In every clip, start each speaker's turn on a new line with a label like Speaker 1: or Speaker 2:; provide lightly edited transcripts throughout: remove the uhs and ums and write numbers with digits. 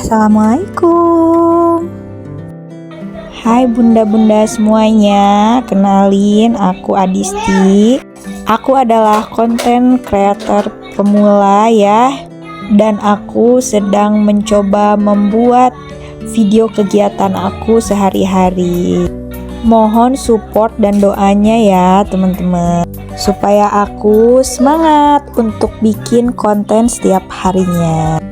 Speaker 1: Assalamualaikum. Hai bunda-bunda semuanya, kenalin aku Adisti. Aku adalah konten creator pemula ya. Dan aku sedang mencoba membuat video kegiatan aku sehari-hari. Mohon support dan doanya ya teman-teman, supaya aku semangat untuk bikin konten setiap harinya.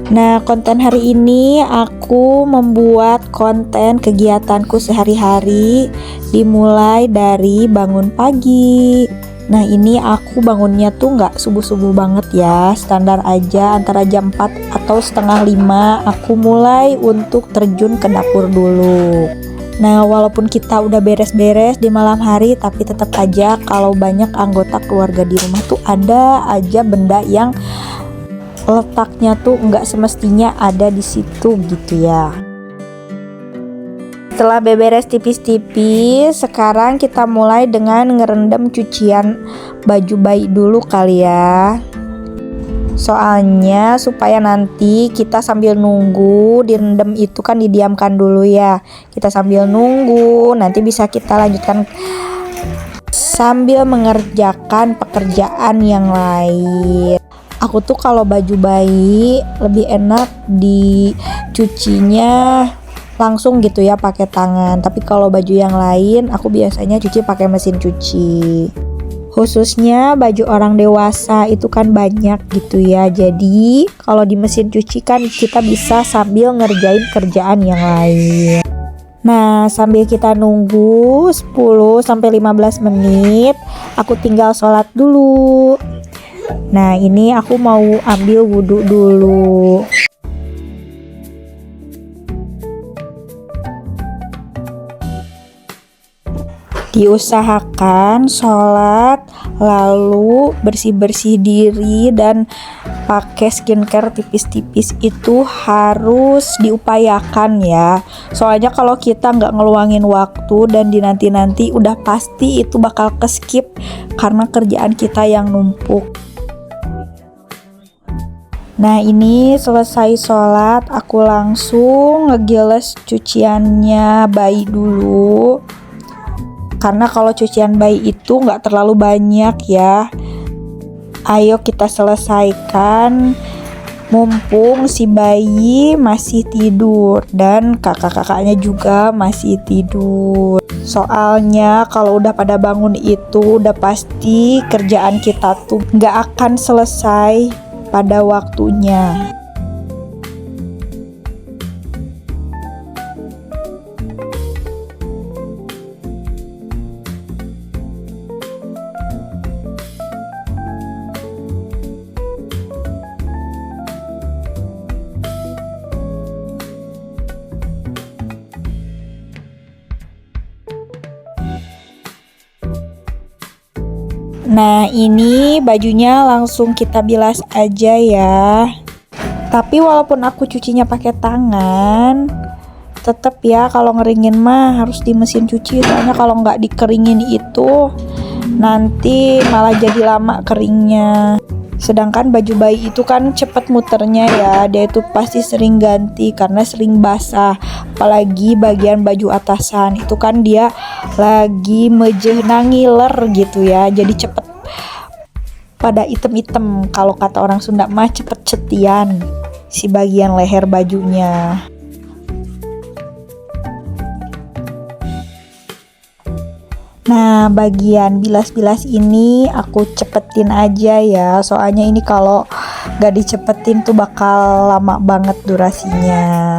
Speaker 1: Nah, konten hari ini aku membuat konten kegiatanku sehari-hari, dimulai dari bangun pagi. Nah, ini aku bangunnya tuh nggak subuh-subuh banget ya, standar aja antara jam 4 atau setengah 5 aku mulai untuk terjun ke dapur dulu. Nah, walaupun kita udah beres-beres di malam hari, tapi tetap aja kalau banyak anggota keluarga di rumah tuh ada aja benda yang letaknya tuh nggak semestinya ada di situ gitu ya. Setelah beberes tipis-tipis, sekarang kita mulai dengan ngerendam cucian baju bayi dulu kali ya. Soalnya supaya nanti kita sambil nunggu direndam itu kan didiamkan dulu ya. Kita sambil nunggu, nanti bisa kita lanjutkan sambil mengerjakan pekerjaan yang lain. Aku tuh kalau baju bayi lebih enak dicucinya langsung gitu ya pakai tangan. Tapi kalau baju yang lain aku biasanya cuci pakai mesin cuci. Khususnya baju orang dewasa itu kan banyak gitu ya. Jadi kalau di mesin cuci kan kita bisa sambil ngerjain kerjaan yang lain. Nah, sambil kita nunggu 10-15 menit, aku tinggal sholat dulu. Nah, ini aku mau ambil wudhu dulu. Diusahakan sholat, lalu bersih-bersih diri dan pakai skincare tipis-tipis itu harus diupayakan ya. Soalnya kalau kita nggak ngeluangin waktu dan dinanti-nanti udah pasti itu bakal keskip karena kerjaan kita yang numpuk. Nah, ini selesai sholat, aku langsung ngegiles cuciannya bayi dulu. Karena kalau cucian bayi itu nggak terlalu banyak ya. Ayo kita selesaikan mumpung si bayi masih tidur dan kakak-kakaknya juga masih tidur. Soalnya kalau udah pada bangun itu udah pasti kerjaan kita tuh nggak akan selesai pada waktunya. Nah, ini bajunya langsung kita bilas aja ya. Tapi walaupun aku cucinya pakai tangan, tetap ya kalau ngeringin mah harus di mesin cuci. Soalnya kalau nggak dikeringin itu nanti malah jadi lama keringnya. Sedangkan baju bayi itu kan cepet muternya ya. Dia itu pasti sering ganti karena sering basah. Apalagi bagian baju atasan itu kan dia lagi mejeuna ngiler gitu ya. Jadi cepet pada item-item. Kalau kata orang Sunda mah cepet cetian si bagian leher bajunya. Nah, bagian bilas-bilas ini aku cepetin aja ya. Soalnya ini kalau gak dicepetin tuh bakal lama banget durasinya.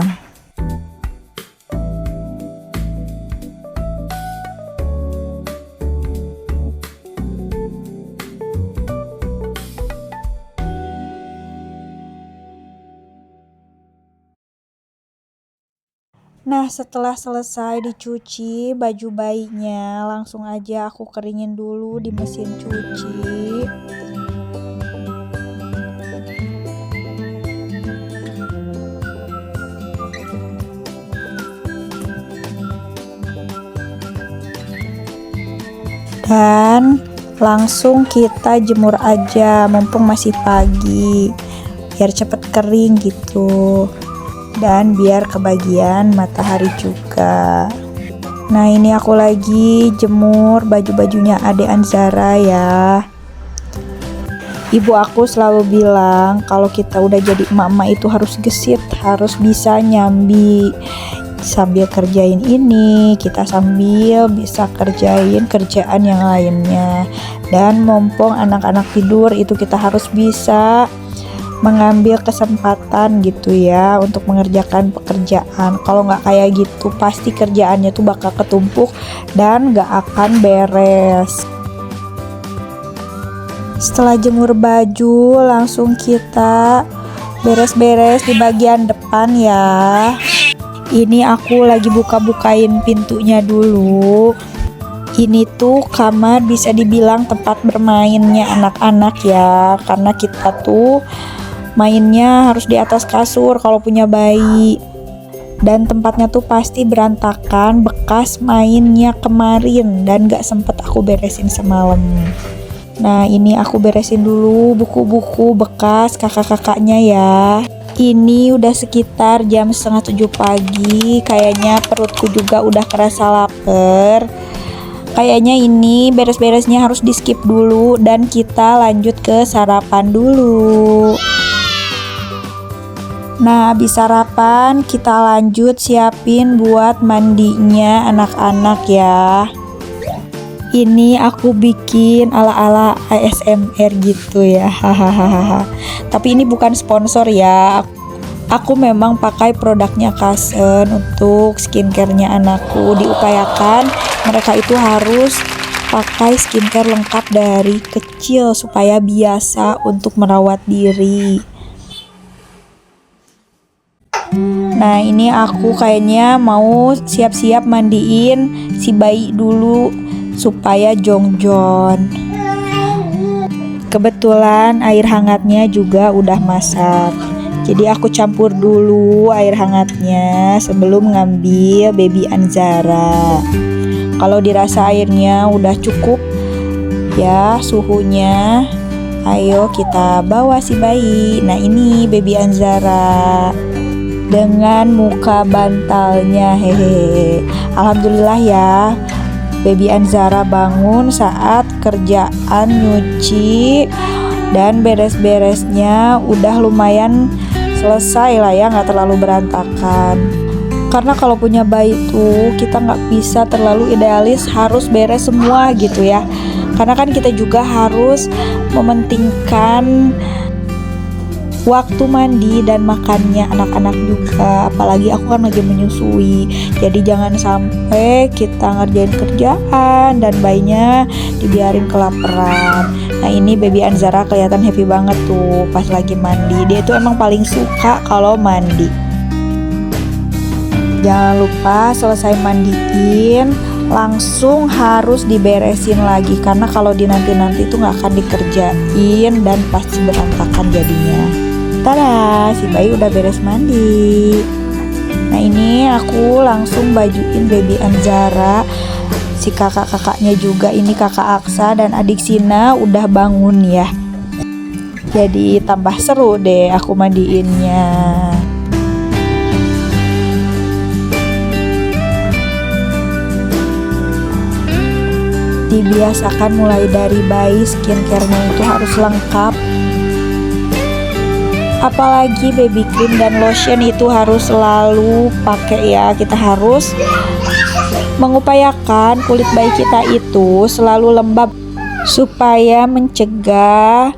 Speaker 1: Nah, setelah selesai dicuci baju bayinya, langsung aja aku keringin dulu di mesin cuci. Dan langsung kita jemur aja mumpung masih pagi biar cepet kering gitu. dan biar kebagian matahari juga. Nah ini aku lagi jemur baju-bajunya Ade Anzara ya. Ibu aku selalu bilang kalau kita udah jadi emak-emak itu harus gesit, harus bisa nyambi. Sambil kerjain ini, kita sambil bisa kerjain kerjaan yang lainnya. Dan mumpung anak-anak tidur itu kita harus bisa mengambil kesempatan gitu ya untuk mengerjakan pekerjaan. Kalau nggak kayak gitu pasti kerjaannya tuh bakal ketumpuk dan nggak akan beres. Setelah jemur baju langsung kita beres-beres di bagian depan ya. Ini aku lagi buka-bukain pintunya dulu. Ini tuh kamar bisa dibilang tempat bermainnya anak-anak ya, karena kita tuh mainnya harus di atas kasur kalau punya bayi. Dan tempatnya tuh pasti berantakan bekas mainnya kemarin dan gak sempet aku beresin semalam. Nah ini aku beresin dulu buku-buku bekas kakak-kakaknya ya. Ini udah sekitar jam 6:30 pagi. Kayaknya perutku juga udah kerasa lapar. Kayaknya ini beres-beresnya harus di skip dulu dan kita lanjut ke sarapan dulu. Nah habis sarapan kita lanjut siapin buat mandinya anak-anak ya. Ini aku bikin ala-ala ASMR gitu ya, hahaha. Tapi ini bukan sponsor ya. Aku memang pakai produknya Kasen untuk skincare-nya anakku. Diupayakan mereka itu harus pakai skincare lengkap dari kecil supaya biasa untuk merawat diri. Nah ini aku kayaknya mau siap-siap mandiin si bayi dulu supaya jongjon. Kebetulan air hangatnya juga udah masak. Jadi aku campur dulu air hangatnya sebelum ngambil baby Anzara. Kalau dirasa airnya udah cukup ya suhunya, ayo kita bawa si bayi. Nah ini baby Anzara dengan muka bantalnya, hehehe. Alhamdulillah ya, baby Anzara bangun saat kerjaan nyuci dan beres-beresnya udah lumayan selesai lah ya, nggak terlalu berantakan. Karena kalau punya bayi tuh kita nggak bisa terlalu idealis harus beres semua gitu ya. Karena kan kita juga harus mementingkan waktu mandi dan makannya anak-anak juga, apalagi aku kan lagi menyusui. Jadi jangan sampai kita ngerjain kerjaan dan bayinya dibiarin kelaparan. Nah ini baby Anzara kelihatan happy banget tuh pas lagi mandi. Dia tuh emang paling suka kalau mandi. Jangan lupa selesai mandiin langsung harus diberesin lagi, karena kalau dinanti-nanti tuh nggak akan dikerjain dan pasti berantakan jadinya. Tada, si bayi udah beres mandi. Nah ini aku langsung bajuin baby Anzara. Si kakak-kakaknya juga, ini kakak Aksa dan adik Sina udah bangun ya. Jadi tambah seru deh aku mandiinnya. Dibiasakan mulai dari bayi skincare-nya itu harus lengkap. Apalagi baby cream dan lotion itu harus selalu pakai ya. Kita harus mengupayakan kulit bayi kita itu selalu lembab supaya mencegah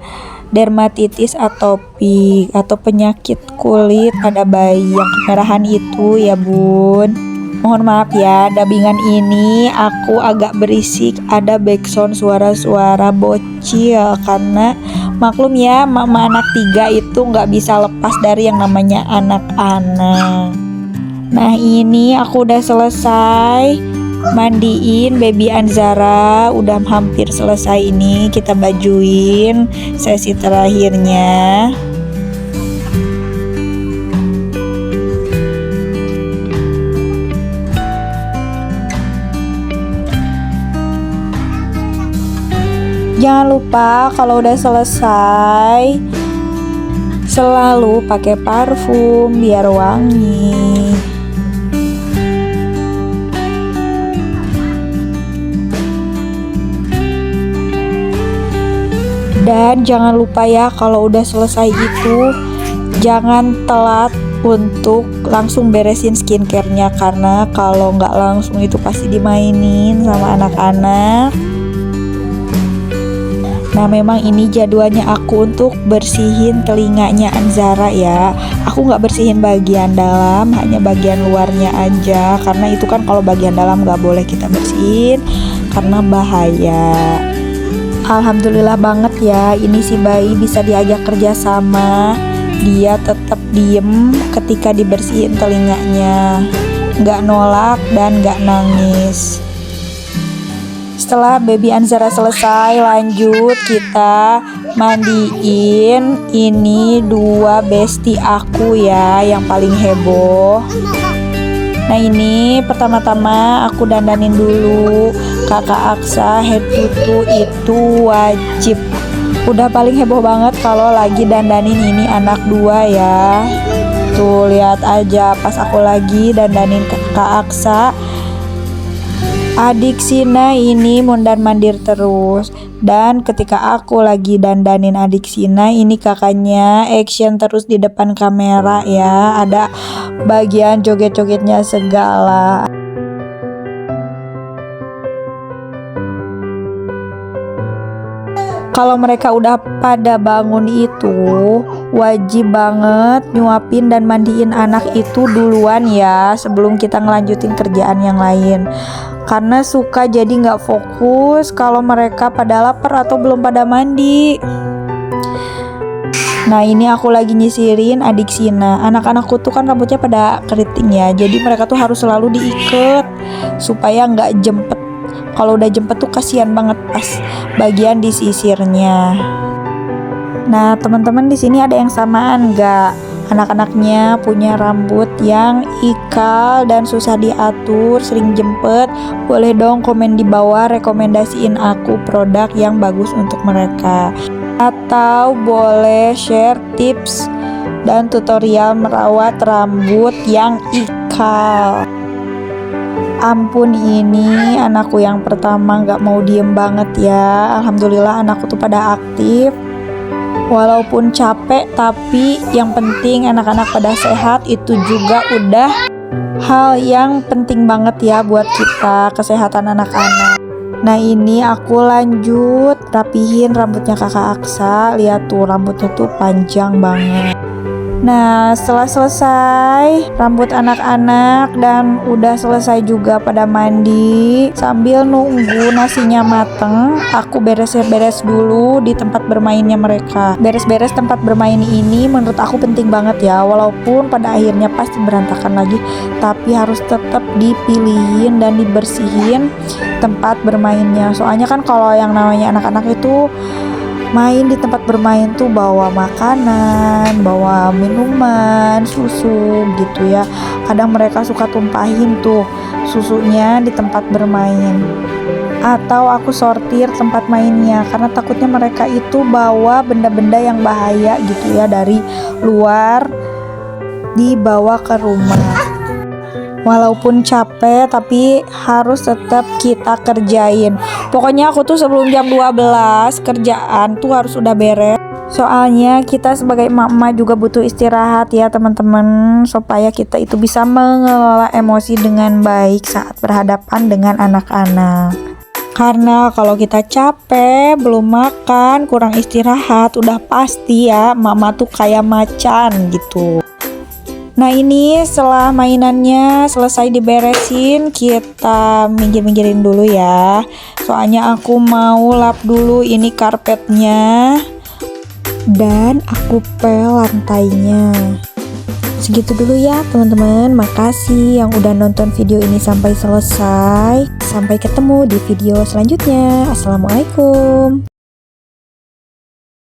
Speaker 1: dermatitis atopik atau penyakit kulit pada bayi yang kemerahan itu ya bun. Mohon maaf ya, dubbingan ini aku agak berisik, ada backsound suara-suara bocil karena maklum ya, mama anak 3 itu nggak bisa lepas dari yang namanya anak-anak. Nah ini aku udah selesai mandiin baby Anzara, udah hampir selesai. Ini kita bajuin sesi terakhirnya. Jangan lupa kalau udah selesai Selalu pakai parfum biar wangi. Dan jangan lupa ya, kalau udah selesai itu jangan telat untuk langsung beresin skincare-nya, karena kalau nggak langsung itu pasti dimainin sama anak-anak. Nah, memang ini jadwalnya aku untuk bersihin telinganya Anzara ya. Aku nggak bersihin bagian dalam, hanya bagian luarnya aja, karena itu kan kalau bagian dalam nggak boleh kita bersihin karena bahaya. Alhamdulillah banget ya, ini si bayi bisa diajak kerja sama. Dia tetap diem ketika dibersihin telinganya, nggak nolak dan nggak nangis. Setelah baby Anzara selesai, lanjut kita mandiin ini dua bestie aku ya, yang paling heboh. Nah, ini pertama-tama aku dandanin dulu Kakak Aksa head tutu, itu wajib. Udah paling heboh banget kalau lagi dandanin ini anak dua ya. Tuh lihat aja, pas aku lagi dandanin Kakak Aksa, adik Sina ini mondar-mandir terus. Dan ketika aku lagi dandanin adik Sina, ini kakaknya action terus di depan kamera ya. Ada bagian joget-jogetnya segala. Kalau mereka udah pada bangun itu wajib banget nyuapin dan mandiin anak itu duluan ya, sebelum kita ngelanjutin kerjaan yang lain. Karena suka jadi nggak fokus kalau mereka pada lapar atau belum pada mandi. Nah, ini aku lagi nyisirin adik Sina. Anak-anakku tuh kan rambutnya pada keriting ya, jadi mereka tuh harus selalu diikat supaya nggak jempet. Kalau udah jempet tuh kasihan banget pas bagian disisirnya. Nah, teman-teman di sini ada yang samaan nggak? Anak-anaknya punya rambut yang ikal dan susah diatur, sering jempet. Boleh dong komen di bawah, rekomendasiin aku produk yang bagus untuk mereka. Atau boleh share tips dan tutorial merawat rambut yang ikal. Ampun, ini anakku yang pertama gak mau diem banget ya. Alhamdulillah anakku tuh pada aktif. Walaupun capek, tapi yang penting anak-anak pada sehat, itu juga udah hal yang penting banget ya buat kita, kesehatan anak-anak. Nah, ini aku lanjut rapihin rambutnya Kakak Aksa. Lihat tuh, rambutnya tuh panjang banget. Nah, setelah selesai rambut anak-anak dan udah selesai juga pada mandi, sambil nunggu nasinya mateng, aku beres-beres dulu di tempat bermainnya mereka. Beres-beres tempat bermain ini menurut aku penting banget ya, walaupun pada akhirnya pasti berantakan lagi, tapi harus tetap dipilihin dan dibersihin tempat bermainnya. Soalnya kan kalau yang namanya anak-anak itu main di tempat bermain tuh bawa makanan, bawa minuman, susu gitu ya. Kadang mereka suka tumpahin tuh susunya di tempat bermain. Atau aku sortir tempat mainnya, karena takutnya mereka itu bawa benda-benda yang bahaya gitu ya dari luar dibawa ke rumah. Walaupun capek, tapi harus tetap kita kerjain. Pokoknya aku tuh sebelum jam 12 kerjaan tuh harus udah beres. Soalnya kita sebagai emak-emak juga butuh istirahat ya teman-teman, supaya kita itu bisa mengelola emosi dengan baik saat berhadapan dengan anak-anak. Karena kalau kita capek, belum makan, kurang istirahat, udah pasti ya mama tuh kayak macan gitu. Nah, ini setelah mainannya selesai diberesin, kita minggir-minggirin dulu ya. Soalnya aku mau lap dulu ini karpetnya dan aku pel lantainya. Segitu dulu ya teman-teman. Makasih yang udah nonton video ini sampai selesai. Sampai ketemu di video selanjutnya. Assalamualaikum.